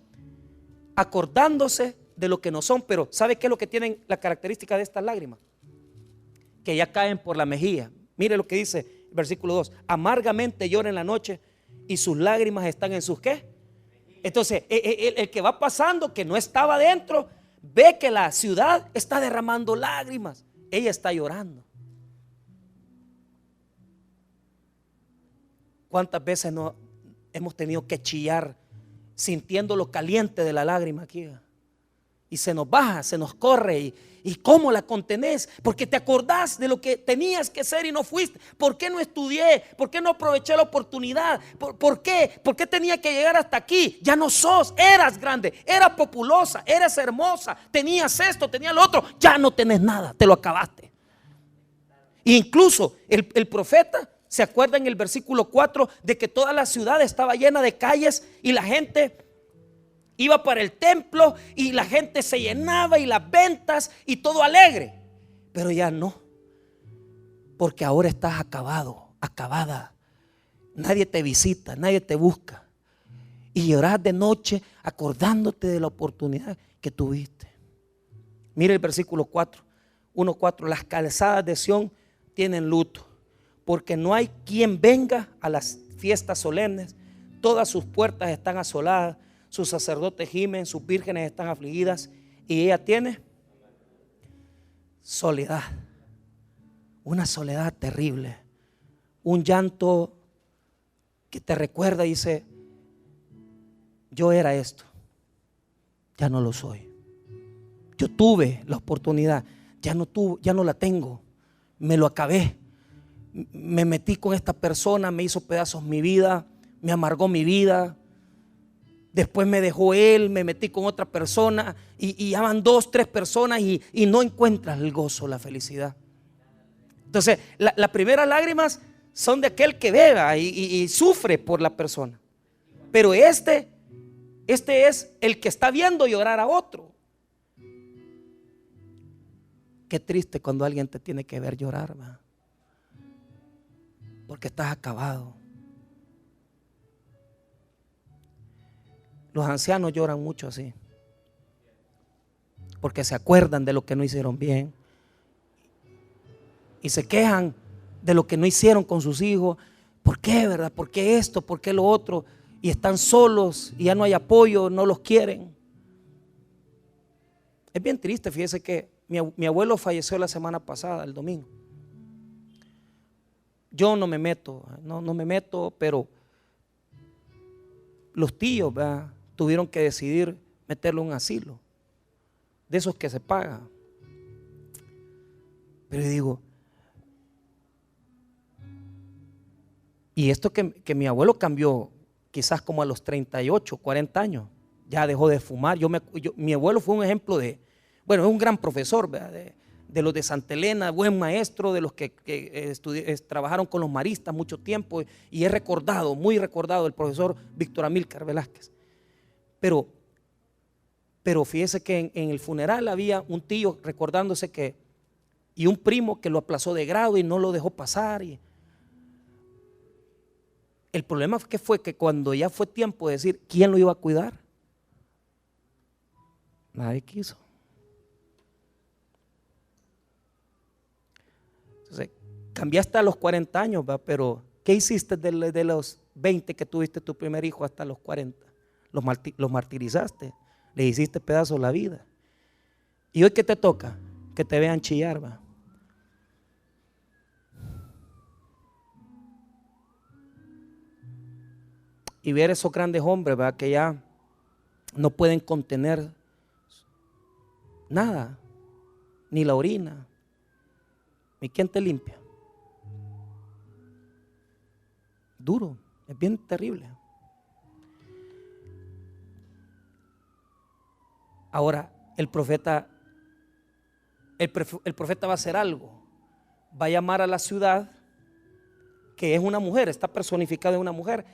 acordándose de lo que no son. Pero ¿sabe qué es lo que tienen la característica de estas lágrimas? Que ya caen por la mejilla. Mire lo que dice el versículo 2. Amargamente llora en la noche y sus lágrimas están en sus ¿qué? Entonces el que va pasando, que no estaba dentro, ve que la ciudad está derramando lágrimas. Ella está llorando. ¿Cuántas veces no hemos tenido que chillar sintiendo lo caliente de la lágrima aquí? Y se nos baja, se nos corre. ¿Y cómo la contenés? Porque te acordás de lo que tenías que ser y no fuiste. ¿Por qué no estudié? ¿Por qué no aproveché la oportunidad? ¿Por qué? ¿Por qué tenía que llegar hasta aquí? Ya no sos, eras grande, eras populosa, eras hermosa, tenías esto, tenías lo otro. Ya no tenés nada, te lo acabaste. E incluso el profeta se acuerda en el versículo 4 de que toda la ciudad estaba llena de calles y la gente iba para el templo y la gente se llenaba y las ventas y todo alegre. Pero ya no, porque ahora estás acabado, acabada. Nadie te visita, nadie te busca. Y lloras de noche acordándote de la oportunidad que tuviste. Mire el versículo 4, 1:4. Las calzadas de Sión tienen luto, porque no hay quien venga a las fiestas solemnes. Todas sus puertas están asoladas. Sus sacerdotes gimen, sus vírgenes están afligidas y ella tiene soledad, una soledad terrible, un llanto que te recuerda y dice: yo era esto, ya no lo soy. Yo tuve la oportunidad, ya no la tengo, me lo acabé, me metí con esta persona, me hizo pedazos mi vida, me amargó mi vida. Después me dejó él, me metí con otra persona y ya van 2, 3 personas y no encuentras el gozo, la felicidad. Entonces, las primeras lágrimas son de aquel que beba y sufre por la persona. Pero este es el que está viendo llorar a otro. Qué triste cuando alguien te tiene que ver llorar, ¿va? Porque estás acabado. Los ancianos lloran mucho así, porque se acuerdan de lo que no hicieron bien y se quejan de lo que no hicieron con sus hijos. ¿Por qué, verdad? ¿Por qué esto? ¿Por qué lo otro? Y están solos y ya no hay apoyo, no los quieren. Es bien triste. Fíjese que mi abuelo falleció la semana pasada, el domingo. Yo no me meto, pero los tíos, ¿verdad?, tuvieron que decidir meterlo en un asilo, de esos que se paga. Pero yo digo, y esto que mi abuelo cambió quizás como a los 38, 40 años, ya dejó de fumar. Mi abuelo fue un ejemplo de, bueno, es un gran profesor, ¿verdad?, de los de Santa Elena, buen maestro, de los que trabajaron con los maristas mucho tiempo, y es recordado, muy recordado, el profesor Víctor Amílcar Velázquez. Pero fíjese que en el funeral había un tío recordándose y un primo que lo aplazó de grado y no lo dejó pasar. Y el problema fue que cuando ya fue tiempo de decir quién lo iba a cuidar, Nadie quiso. Entonces, cambiaste a los 40 años, ¿va? Pero ¿qué hiciste de los 20 que tuviste tu primer hijo hasta los 40? Los martirizaste, le hiciste pedazos la vida. ¿Y hoy qué te toca? Que te vean chillar, ¿va? Y ver esos grandes hombres, ¿va? Que ya no pueden contener nada, ni la orina. ¿Y quién te limpia? Duro, es bien terrible. Ahora el profeta va a hacer algo. Va a llamar a la ciudad, que es una mujer, está personificada en una mujer,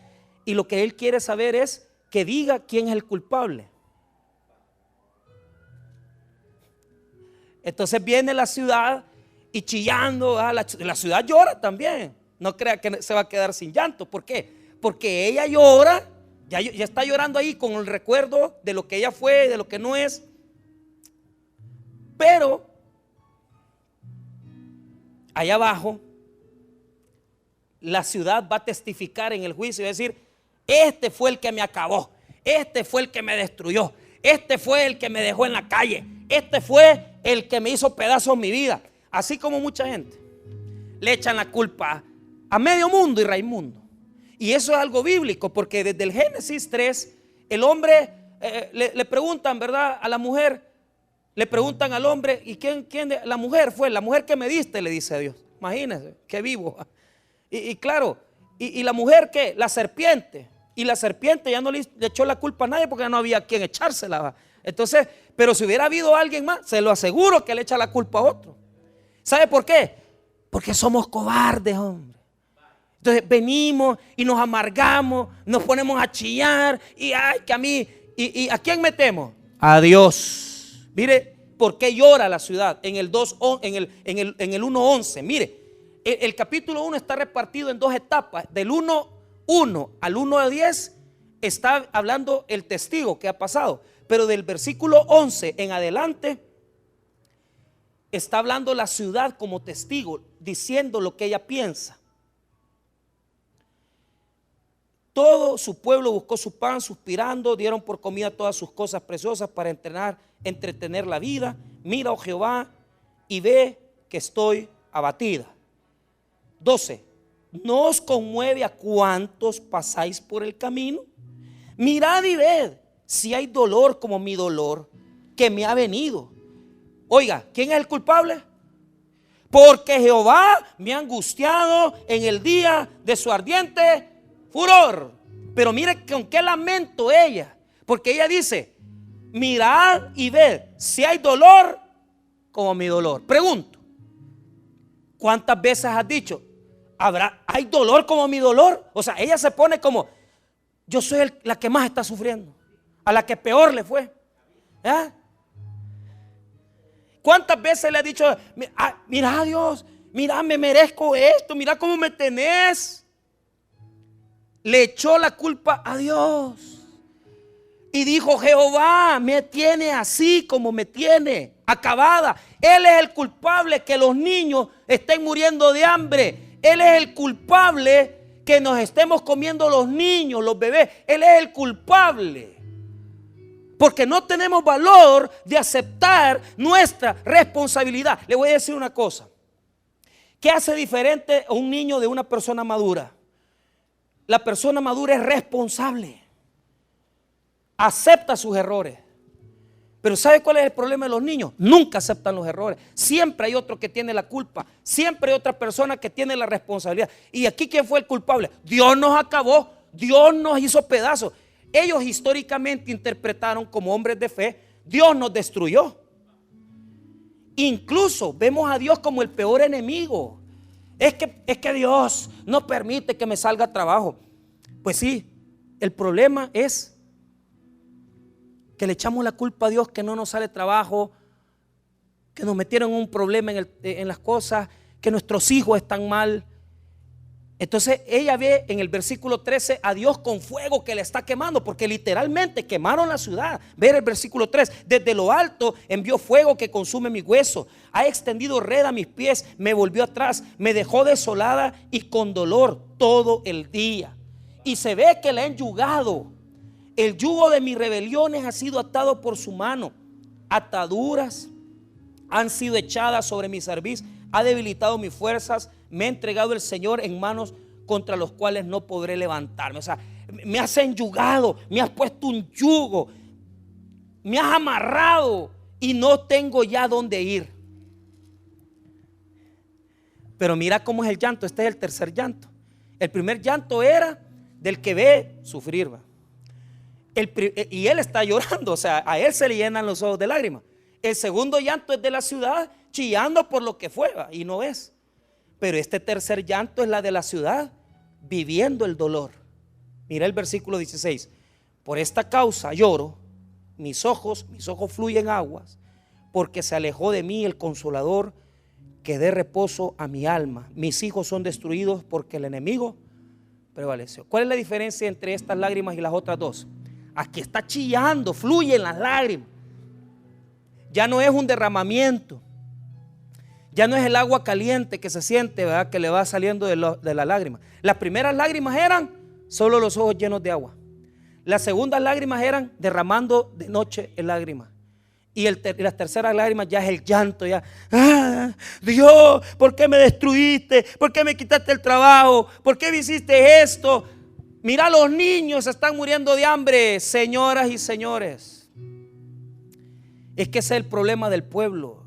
y lo que él quiere saber es que diga quién es el culpable. Entonces viene la ciudad y chillando, la ciudad llora también. No crea que se va a quedar sin llanto. ¿Por qué? Porque ella llora, ya está llorando ahí con el recuerdo de lo que ella fue, de lo que no es. Pero allá abajo la ciudad va a testificar en el juicio y va a decir: este fue el que me acabó, este fue el que me destruyó, este fue el que me dejó en la calle, este fue el que me hizo pedazos mi vida. Así como mucha gente le echan la culpa a medio mundo y Raimundo. Y eso es algo bíblico, porque desde el Génesis 3 el hombre le preguntan, ¿verdad? A la mujer, le preguntan al hombre: ¿y quién? La mujer fue, la mujer que me diste, le dice a Dios. Imagínense, qué vivo. Y claro, y la mujer, ¿qué? La serpiente. Y la serpiente ya no le echó la culpa a nadie porque ya no había quien echársela. Entonces, pero si hubiera habido alguien más, se lo aseguro que le echa la culpa a otro. ¿Sabe por qué? Porque somos cobardes, hombre. Entonces venimos y nos amargamos, nos ponemos a chillar y ay, que a mí, y ¿a quién metemos? A Dios. Mire, ¿por qué llora la ciudad? En el 2, en el 1:11. Mire, el capítulo 1 está repartido en dos etapas. Del 1:1 al 1:10 está hablando el testigo que ha pasado. Pero del versículo 11 en adelante está hablando la ciudad como testigo, diciendo lo que ella piensa. Todo su pueblo buscó su pan, suspirando, dieron por comida todas sus cosas preciosas para entretener la vida. Mira, oh Jehová, y ve que estoy abatida. 12. ¿No os conmueve a cuantos pasáis por el camino? Mirad y ved si hay dolor como mi dolor que me ha venido. Oiga, ¿quién es el culpable? Porque Jehová me ha angustiado en el día de su ardiente furor. Pero mire con qué lamento ella, porque ella dice: mirad y ved si hay dolor como mi dolor. Pregunto, ¿cuántas veces has dicho: hay dolor como mi dolor? O sea, ella se pone como: yo soy la que más está sufriendo, a la que peor le fue. ¿Cuántas veces le ha dicho: mira, Dios, mira, me merezco esto, mira cómo me tenés? Le echó la culpa a Dios y dijo: Jehová me tiene así como me tiene, acabada. Él es el culpable que los niños estén muriendo de hambre. Él es el culpable que nos estemos comiendo los niños, los bebés. Él es el culpable, porque no tenemos valor de aceptar nuestra responsabilidad. Le voy a decir una cosa: ¿qué hace diferente a un niño de una persona madura? La persona madura es responsable, acepta sus errores. Pero ¿sabe cuál es el problema de los niños? Nunca aceptan los errores. Siempre hay otro que tiene la culpa, siempre hay otra persona que tiene la responsabilidad. Y aquí, ¿quién fue el culpable? Dios nos acabó, Dios nos hizo pedazos. Ellos históricamente interpretaron como hombres de fe: Dios nos destruyó. Incluso vemos a Dios como el peor enemigo. Es que Dios no permite que me salga trabajo. Pues sí, el problema es que le echamos la culpa a Dios que no nos sale trabajo, que nos metieron en un problema en las cosas, que nuestros hijos están mal. Entonces ella ve en el versículo 13 a Dios con fuego que le está quemando, porque literalmente quemaron la ciudad. Ver el versículo 3: desde lo alto envió fuego que consume mi hueso, ha extendido red a mis pies, me volvió atrás, me dejó desolada y con dolor todo el día. Y se ve que le han yugado. El yugo de mis rebeliones ha sido atado por su mano, ataduras han sido echadas sobre mi cerviz, ha debilitado mis fuerzas, me ha entregado el Señor en manos contra los cuales no podré levantarme. O sea, me has enyugado, me has puesto un yugo, me has amarrado y no tengo ya dónde ir. Pero mira cómo es el llanto. Este es el tercer llanto. El primer llanto era del que ve sufrir, y él está llorando, o sea, a él se le llenan los ojos de lágrimas. El segundo llanto es de la ciudad chillando por lo que fue, y no es. Pero este tercer llanto es la de la ciudad viviendo el dolor. Mira el versículo 16: por esta causa lloro, mis ojos fluyen aguas, porque se alejó de mí el consolador que dé reposo a mi alma. Mis hijos son destruidos porque el enemigo prevaleció. ¿Cuál es la diferencia entre estas lágrimas y las otras dos? Aquí está chillando, fluyen las lágrimas. Ya no es un derramamiento, ya no es el agua caliente que se siente, ¿verdad?, que le va saliendo de la lágrima. Las primeras lágrimas eran solo los ojos llenos de agua. Las segundas lágrimas eran derramando de noche en lágrimas. Y las terceras lágrimas ya es el llanto, ya. Dios, ¿por qué me destruiste? ¿Por qué me quitaste el trabajo? ¿Por qué me hiciste esto? Mira, los niños están muriendo de hambre, señoras y señores. Es que ese es el problema del pueblo.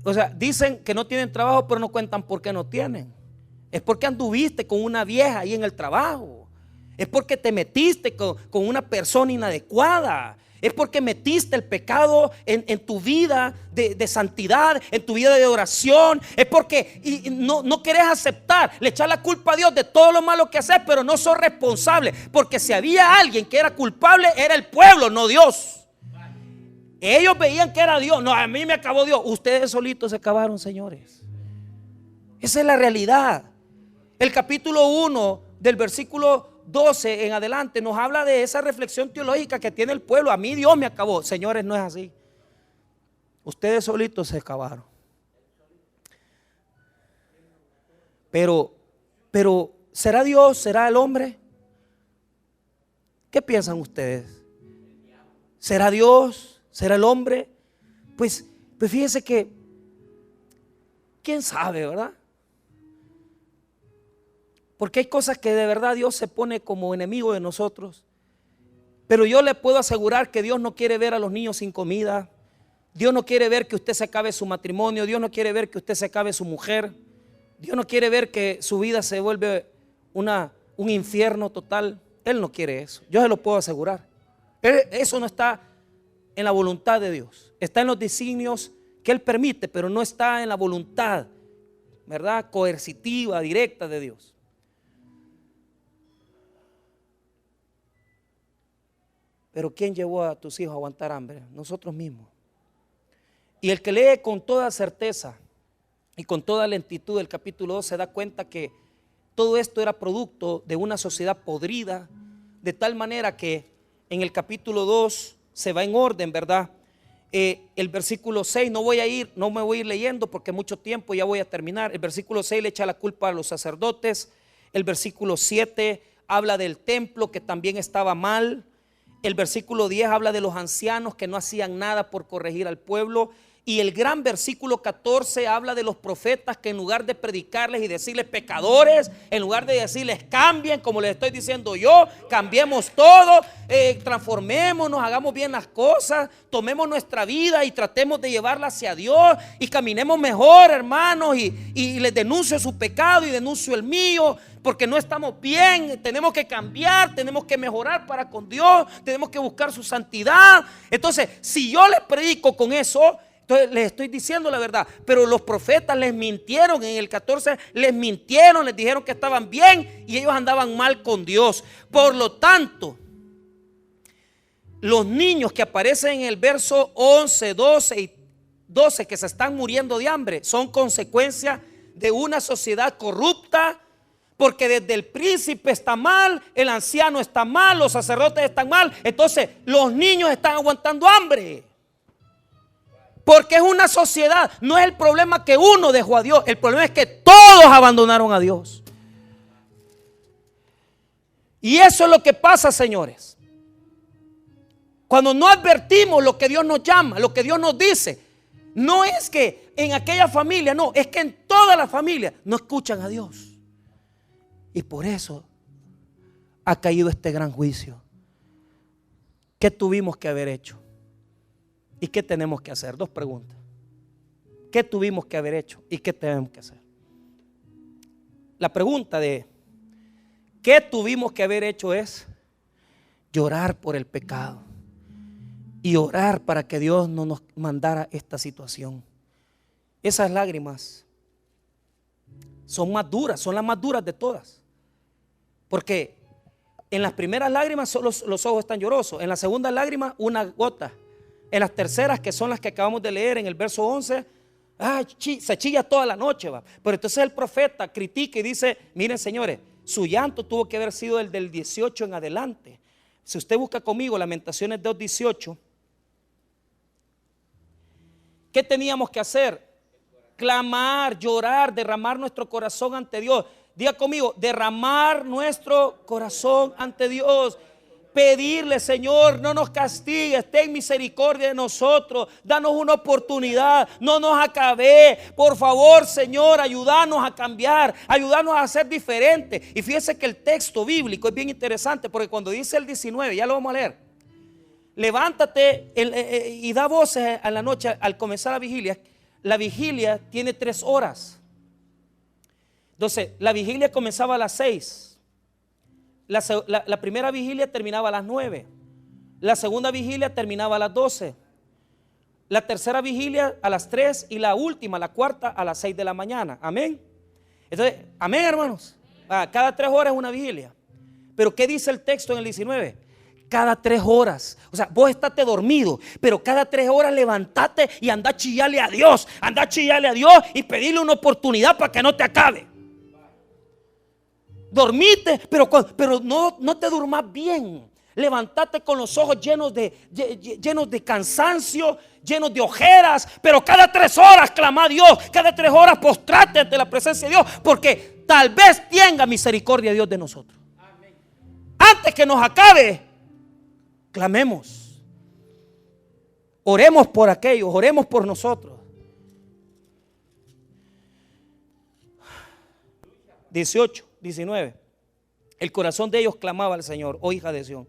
O sea, dicen que no tienen trabajo, pero no cuentan por qué no tienen. Es porque anduviste con una vieja ahí en el trabajo. Es porque te metiste con una persona inadecuada. Es porque metiste el pecado en tu vida de santidad, en tu vida de oración. Es porque no querés aceptar, le echas la culpa a Dios de todo lo malo que haces, pero no sos responsable. Porque si había alguien que era culpable, era el pueblo, no Dios. Ellos veían que era Dios. No, a mí me acabó Dios. Ustedes solitos se acabaron, señores. Esa es la realidad. El capítulo 1 del versículo 12 en adelante nos habla de esa reflexión teológica que tiene el pueblo. A mí Dios me acabó. Señores, no es así. Ustedes solitos se acabaron. Pero ¿será Dios? ¿Será el hombre? ¿Qué piensan ustedes? ¿Será Dios? ¿Será el hombre? Pues fíjense que quién sabe, ¿verdad? Porque hay cosas que de verdad Dios se pone como enemigo de nosotros. Pero yo le puedo asegurar que Dios no quiere ver a los niños sin comida. Dios no quiere ver que usted se acabe su matrimonio. Dios no quiere ver que usted se acabe su mujer. Dios no quiere ver que su vida se vuelve un infierno total. Él no quiere eso. Yo se lo puedo asegurar. Eso no está en la voluntad de Dios. Está en los designios que Él permite, pero no está en la voluntad, ¿verdad?, coercitiva, directa de Dios. Pero ¿quién llevó a tus hijos a aguantar hambre? Nosotros mismos. Y el que lee con toda certeza y con toda lentitud el capítulo 2 se da cuenta que todo esto era producto de una sociedad podrida, de tal manera que en el capítulo 2 se va en orden, ¿verdad? El versículo 6, no me voy a ir leyendo porque mucho tiempo, ya voy a terminar. El versículo 6 le echa la culpa a los sacerdotes. El versículo 7 habla del templo que también estaba mal. El versículo 10 habla de los ancianos que no hacían nada por corregir al pueblo. Y el gran versículo 14 habla de los profetas que en lugar de predicarles y decirles pecadores, en lugar de decirles cambien, como les estoy diciendo yo, cambiemos todo, transformémonos, hagamos bien las cosas, tomemos nuestra vida y tratemos de llevarla hacia Dios y caminemos mejor, hermanos, y les denuncio su pecado y denuncio el mío, porque no estamos bien, tenemos que cambiar, tenemos que mejorar para con Dios, tenemos que buscar su santidad. Entonces, si yo les predico con eso, entonces les estoy diciendo la verdad. Pero los profetas les mintieron en el 14, les mintieron, les dijeron que estaban bien y ellos andaban mal con Dios. Por lo tanto, los niños que aparecen en el verso 11, 12 y 12 que se están muriendo de hambre son consecuencia de una sociedad corrupta, porque desde el príncipe está mal, el anciano está mal, los sacerdotes están mal, entonces los niños están aguantando hambre. Porque es una sociedad. No es el problema que uno dejó a Dios, el problema es que todos abandonaron a Dios. Y eso es lo que pasa, señores. Cuando no advertimos lo que Dios nos llama, lo que Dios nos dice, no es que en aquella familia, no, es que en toda la familia no escuchan a Dios. Y por eso ha caído este gran juicio. ¿Qué tuvimos que haber hecho? ¿Y qué tenemos que hacer? Dos preguntas. ¿Qué tuvimos que haber hecho? ¿Y qué tenemos que hacer? La pregunta de ¿qué tuvimos que haber hecho? Es llorar por el pecado y orar para que Dios no nos mandara esta situación. Esas lágrimas son más duras, son las más duras de todas. Porque en las primeras lágrimas solo los ojos están llorosos. En las segundas lágrimas una gota. En las terceras, que son las que acabamos de leer en el verso 11, se chilla toda la noche. Va. Pero entonces el profeta critica y dice, miren señores, su llanto tuvo que haber sido el del 18 en adelante. Si usted busca conmigo Lamentaciones 2:18, ¿qué teníamos que hacer? Clamar, llorar, derramar nuestro corazón ante Dios. Diga conmigo, derramar nuestro corazón ante Dios. Pedirle, Señor, no nos castigues, ten misericordia de nosotros, danos una oportunidad, no nos acabé. Por favor, Señor, ayúdanos a cambiar, ayúdanos a ser diferentes. Y fíjese que el texto bíblico es bien interesante, porque cuando dice el 19, ya lo vamos a leer. Levántate y da voces a la noche al comenzar la vigilia. La vigilia tiene 3 horas. Entonces, la vigilia comenzaba a las 6. La primera vigilia terminaba a las 9. La segunda vigilia terminaba a las 12. La tercera vigilia a las 3 y la última, la cuarta, a las 6 de la mañana. Amén. Entonces, amén, hermanos. Cada 3 horas es una vigilia. Pero ¿qué dice el texto en el 19? Cada 3 horas. O sea, vos estate dormido, pero cada 3 horas levantate y anda a chillarle a Dios. Anda a chillarle a Dios y pedirle una oportunidad para que no te acabe. Dormite, pero no te durmas bien. Levantate con los ojos llenos de cansancio, llenos de ojeras, pero cada 3 horas clama a Dios, cada 3 horas postrate ante la presencia de Dios, porque tal vez tenga misericordia Dios de nosotros. Antes que nos acabe, clamemos, oremos por aquellos, oremos por nosotros. 18, 19. El corazón de ellos clamaba al Señor, oh hija de Sión,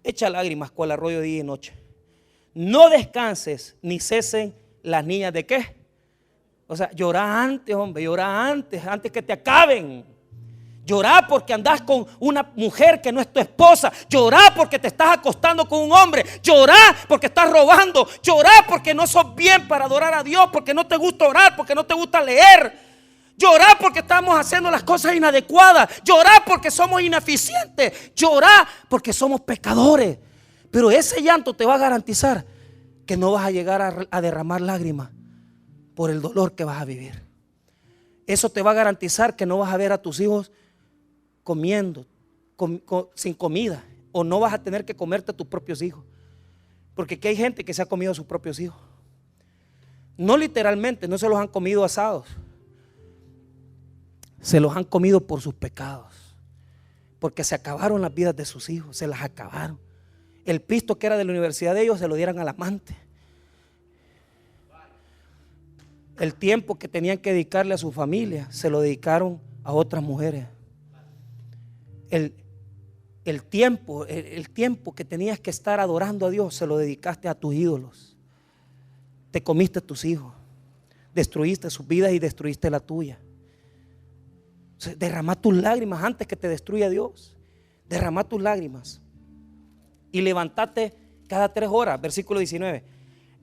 echa lágrimas cual arroyo día y noche. No descanses ni cesen las niñas de qué. O sea, llora antes, hombre, llora antes que te acaben. Llorá porque andás con una mujer que no es tu esposa. Llorá porque te estás acostando con un hombre. Llorá porque estás robando. Llorá porque no sos bien para adorar a Dios, porque no te gusta orar, porque no te gusta leer. Llorá porque estamos haciendo las cosas inadecuadas. Llorá porque somos ineficientes. Llorá porque somos pecadores. Pero ese llanto te va a garantizar que no vas a llegar a derramar lágrimas por el dolor que vas a vivir. Eso te va a garantizar que no vas a ver a tus hijos comiendo sin comida, o no vas a tener que comerte a tus propios hijos, porque aquí hay gente que se ha comido a sus propios hijos, no literalmente, no se los han comido asados, se los han comido por sus pecados, porque se acabaron las vidas de sus hijos, se las acabaron. El pisto que era de la universidad de ellos se lo dieran al amante. El tiempo que tenían que dedicarle a su familia se lo dedicaron a otras mujeres. El tiempo que tenías que estar adorando a Dios se lo dedicaste a tus ídolos. Te comiste a tus hijos, destruiste sus vidas y destruiste la tuya. O sea, derrama tus lágrimas antes que te destruya Dios. Derrama tus lágrimas y levántate cada 3 horas. Versículo 19.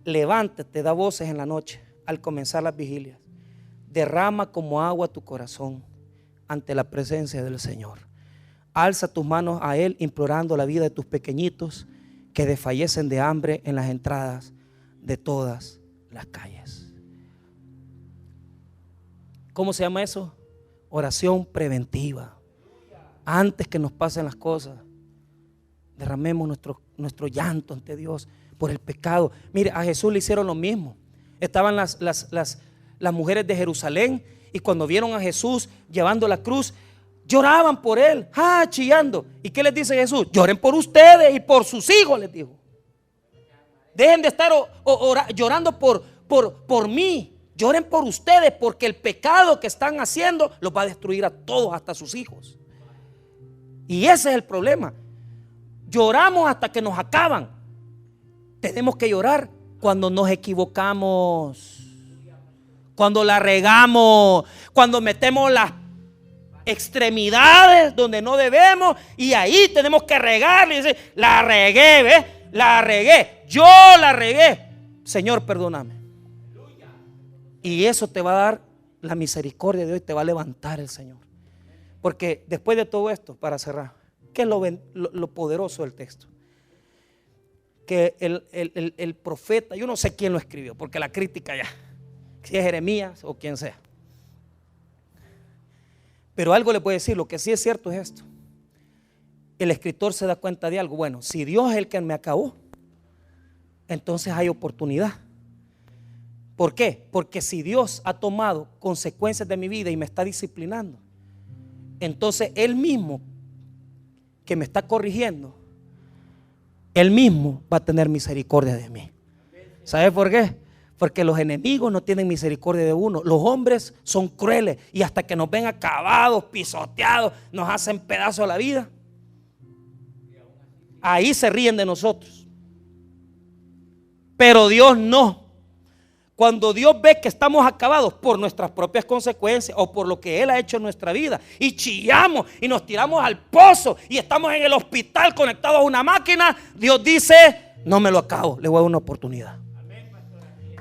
Levántate, da voces en la noche al comenzar las vigilias. Derrama como agua tu corazón ante la presencia del Señor. Alza tus manos a Él implorando la vida de tus pequeñitos que desfallecen de hambre en las entradas de todas las calles. ¿Cómo se llama eso? Oración preventiva. Antes que nos pasen las cosas, derramemos nuestro llanto ante Dios por el pecado. Mire, a Jesús le hicieron lo mismo. Estaban las mujeres de Jerusalén, y cuando vieron a Jesús llevando la cruz, lloraban por él, chillando. ¿Y qué les dice Jesús? Lloren por ustedes y por sus hijos, les dijo. Dejen de estar llorando por mí. Lloren por ustedes, porque el pecado que están haciendo los va a destruir a todos, hasta sus hijos. Y ese es el problema. Lloramos hasta que nos acaban. Tenemos que llorar cuando nos equivocamos, cuando la regamos, cuando metemos las extremidades donde no debemos, y ahí tenemos que regar y decir: la regué, ¿ves? La regué, yo la regué, Señor, perdóname. Y eso te va a dar la misericordia de Dios, te va a levantar el Señor. Porque después de todo esto, para cerrar, ¿qué es lo poderoso del texto? Que el profeta, yo no sé quién lo escribió, porque la crítica ya, si es Jeremías o quien sea, pero algo le puedo decir. Lo que sí es cierto es esto: el escritor se da cuenta de algo. Bueno, si Dios es el que me acabó, entonces hay oportunidad. ¿Por qué? Porque si Dios ha tomado consecuencias de mi vida y me está disciplinando, entonces Él mismo que me está corrigiendo, Él mismo va a tener misericordia de mí. ¿Sabe por qué? Porque los enemigos no tienen misericordia de uno. Los hombres son crueles, y hasta que nos ven acabados, pisoteados, nos hacen pedazos a la vida. Ahí se ríen de nosotros. Pero Dios no. Cuando Dios ve que estamos acabados por nuestras propias consecuencias o por lo que Él ha hecho en nuestra vida, y chillamos y nos tiramos al pozo y estamos en el hospital conectados a una máquina, Dios dice: no me lo acabo, le voy a dar una oportunidad.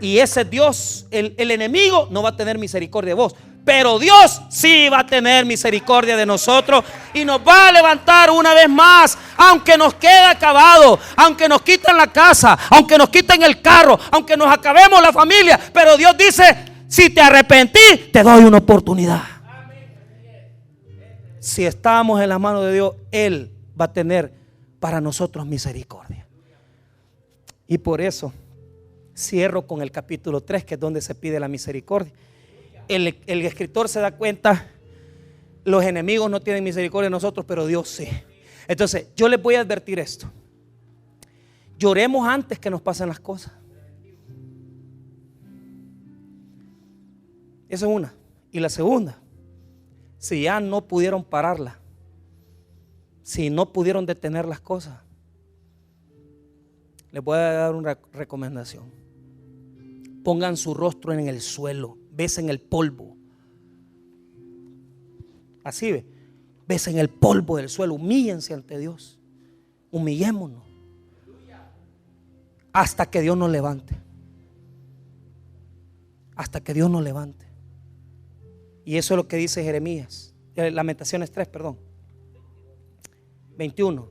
Y ese Dios, el enemigo no va a tener misericordia de vos, pero Dios sí va a tener misericordia de nosotros y nos va a levantar una vez más. Aunque nos quede acabado, aunque nos quiten la casa, aunque nos quiten el carro, aunque nos acabemos la familia, pero Dios dice: si te arrepentí, te doy una oportunidad. Si estamos en las manos de Dios, Él va a tener para nosotros misericordia. Y por eso cierro con el capítulo 3, que es donde se pide la misericordia. El escritor se da cuenta: los enemigos no tienen misericordia de nosotros, pero Dios sí. Entonces yo les voy a advertir esto: lloremos antes que nos pasen las cosas. Esa es una. Y la segunda: si ya no pudieron pararla, si no pudieron detener las cosas, les voy a dar una recomendación: pongan su rostro en el suelo, besen el polvo. Así ve, besen el polvo del suelo, humíllense ante Dios, humillémonos hasta que Dios nos levante. Hasta que Dios nos levante. Y eso es lo que dice Jeremías, Lamentaciones 3, 21.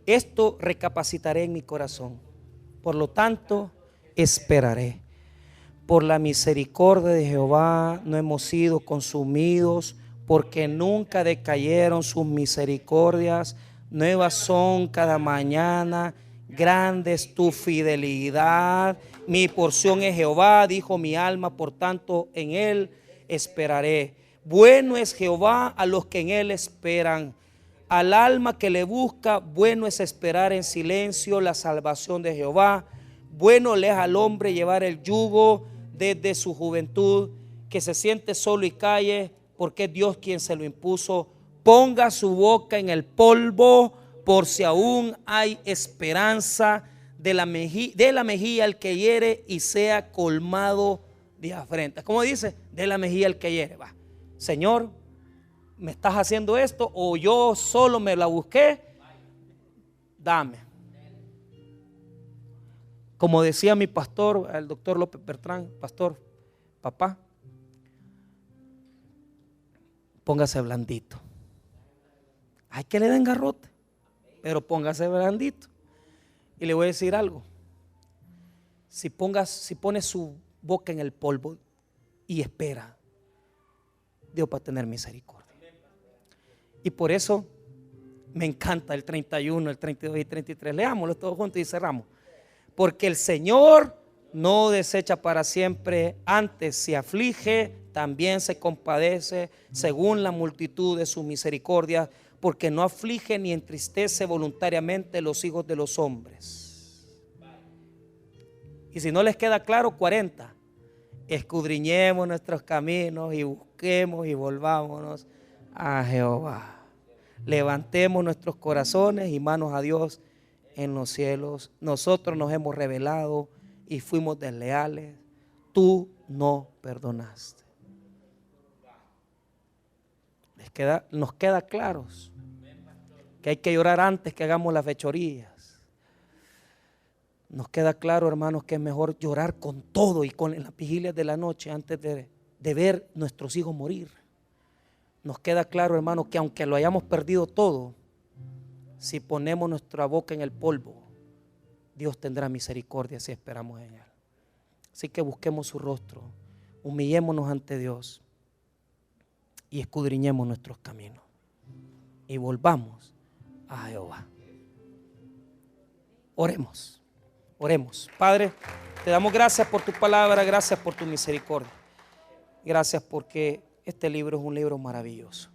Esto recapacitaré en mi corazón, por lo tanto esperaré. Por la misericordia de Jehová no hemos sido consumidos, porque nunca decayeron sus misericordias. Nuevas son cada mañana, grande es tu fidelidad. Mi porción es Jehová, dijo mi alma, por tanto en Él esperaré. Bueno es Jehová a los que en Él esperan. Al alma que le busca, bueno es esperar en silencio la salvación de Jehová. Bueno le es al hombre llevar el yugo desde su juventud, que se siente solo y calle, porque es Dios quien se lo impuso. Ponga su boca en el polvo, por si aún hay esperanza. De la mejilla al que hiere, y sea colmado de afrentas. ¿Cómo dice? De la mejilla al que hiere. Va, Señor, ¿me estás haciendo esto o yo solo me la busqué? Dame. Como decía mi pastor, el doctor López Bertrán: pastor, papá, póngase blandito. Hay que le den garrote, pero póngase blandito. Y le voy a decir algo: si pones su boca en el polvo y espera, Dios va a tener misericordia. Y por eso me encanta el 31, el 32 y 33. Leámoslo todos juntos y cerramos. Porque el Señor no desecha para siempre, antes se aflige, también se compadece según la multitud de su misericordia, porque no aflige ni entristece voluntariamente los hijos de los hombres. Y si no les queda claro, 40. Escudriñemos nuestros caminos y busquemos y volvámonos a Jehová. Levantemos nuestros corazones y manos a Dios en los cielos. Nosotros nos hemos rebelado y fuimos desleales. Tú no perdonaste. Nos queda claros que hay que llorar antes que hagamos las fechorías. Nos queda claro, hermanos, que es mejor llorar con todo y en las vigilias de la noche antes de ver nuestros hijos morir. Nos queda claro, hermanos, que aunque lo hayamos perdido todo, si ponemos nuestra boca en el polvo, Dios tendrá misericordia si esperamos en Él. Así que busquemos su rostro, humillémonos ante Dios y escudriñemos nuestros caminos y volvamos a Jehová. Oremos, oremos. Padre, te damos gracias por tu palabra, gracias por tu misericordia. Gracias porque este libro es un libro maravilloso.